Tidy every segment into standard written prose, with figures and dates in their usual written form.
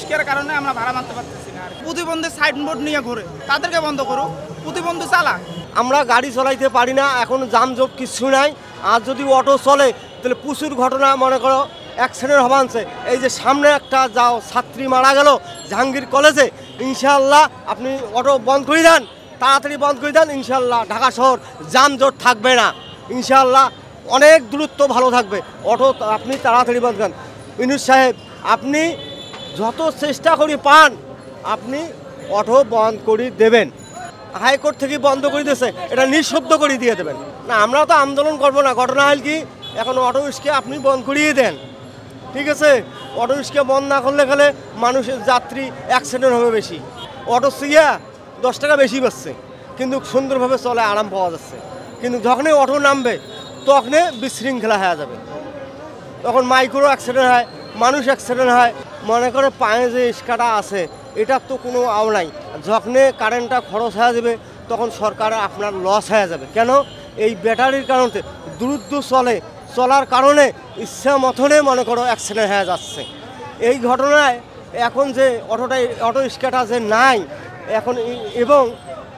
উস্কের কারণে আমরা ভাড়া মারতে পারতেছি না। প্রতিবন্ধী সাইনবোর্ড নিয়ে ঘুরে, তাদেরকে বন্ধ করুক, প্রতিবন্ধী চালা। আমরা গাড়ি চালাইতে পারি না, এখন জামজট কিছু নাই। আর যদি অটো চলে তাহলে প্রচুর ঘটনা, মনে করো অ্যাক্সিডেন্ট হওয়া আনছে। এই যে সামনে একটা যাও ছাত্রী মারা গেল জাহাঙ্গীর কলেজে, ইনশাআল্লাহ আপনি অটো বন্ধ করে দেন, তাড়াতাড়ি বন্ধ করে দেন, ইনশাআল্লাহ ঢাকা শহর জামজট থাকবে না, ইনশাআল্লাহ অনেক দূরত্ব ভালো থাকবে। অটো আপনি তাড়াতাড়ি বন্ধ করেন। ইউনূস সাহেব, আপনি যত চেষ্টা করি পান আপনি অটো বন্ধ করে দেবেন। হাইকোর্ট থেকে বন্ধ করে দিয়েছে, এটা নিঃশব্দ করে দিয়ে দেবেন। না, আমরাও তো আন্দোলন করবো না। ঘটনা হল কি, এখন অটো রিক্সা আপনি বন্ধ করিয়ে দেন, ঠিক আছে? অটো রিক্সা বন্ধ না করলে গেলে মানুষের যাত্রী অ্যাক্সিডেন্ট হবে বেশি। অটো সিয়া 10 টাকা বেশি পাচ্ছে, কিন্তু সুন্দরভাবে চলে, আরাম পাওয়া যাচ্ছে। কিন্তু যখনই অটো নামবে তখনই বিশৃঙ্খলা হয়ে যাবে, তখন মাইক্রো অ্যাক্সিডেন্ট হয়, মানুষ অ্যাক্সিডেন্ট হয়। মনে করে পায়ে যে ইস্কাটা আছে এটার তো কোনো আও নাই। যখনই কারেন্টটা খরচ হয়ে যাবে তখন সরকারের আপনার লস হয়ে যাবে। কেন? এই ব্যাটারির কারণে দ্রুত চলার কারণে ইচ্ছা মতনে মনে করো অ্যাক্সিডেন্ট হয়ে যাচ্ছে। এই ঘটনায় এখন যে অটো রিক্সাটা যে নাই এখন, এবং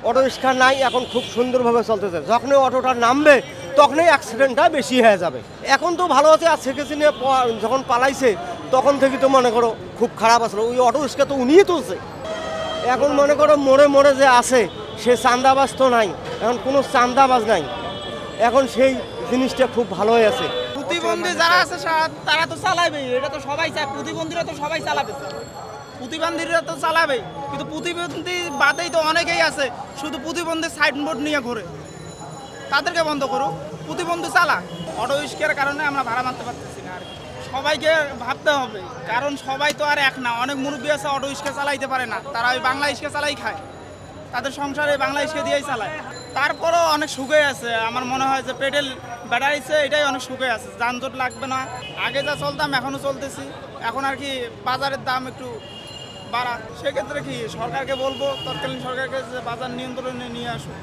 অটো রিক্সা নাই এখন খুব সুন্দরভাবে চলতেছে। যখনই অটোটা নামবে তখনই অ্যাক্সিডেন্টটা বেশি হয়ে যাবে। এখন তো ভালো আছে, আর শেখ হাসিনা যখন পালাইছে তখন থেকে তো মনে করো খুব খারাপ আসলো। ওই অটো রিক্সা তো উনিই তুলছে। এখন মনে করো মোড়ে যে আছে সে চান্দাবাজ তো নাই, এখন কোনো চান্দাবাজ নাই, এখন সেই জিনিসটা খুব ভালো হয়ে আছে। প্রতিবন্ধী যারা আছে তারা তো চালাবে, এটা তো সবাই চায়। প্রতিবন্ধীরা তো সবাই চালাবে, প্রতিবন্ধীরা তো চালাবে, কিন্তু প্রতিবন্ধী বাদেই তো অনেকেই আছে শুধু প্রতিবন্ধী সাইনবোর্ড নিয়ে ঘুরে, তাদেরকে বন্ধ করুক, প্রতিবন্ধী চালা। অটো রিক্সার কারণে আমরা ভাড়া মারতে পারতেছি না। আর সবাইকে ভাবতে হবে, কারণ সবাই তো আর এক না। অনেক মুরব্বী আছে অটো রিক্সা চালাইতে পারে না, তারা ওই বাংলা রিক্সা চালাই খায়, তাদের সংসারে বাংলা রিক্সা দিয়েই চালায়। তারপরও অনেক সুখে আছে। আমার মনে হয় যে পেট্রোল ব্যাটারিছে এটাই অনেক সুখে আছে, যানজট লাগবে না। আগে যা চলতাম এখনও চলতেছি। এখন আর কি বাজারের দাম একটু বাড়া, সেক্ষেত্রে কি সরকারকে বলবো, তৎকালীন সরকারকে যে বাজার নিয়ন্ত্রণে নিয়ে আসুক।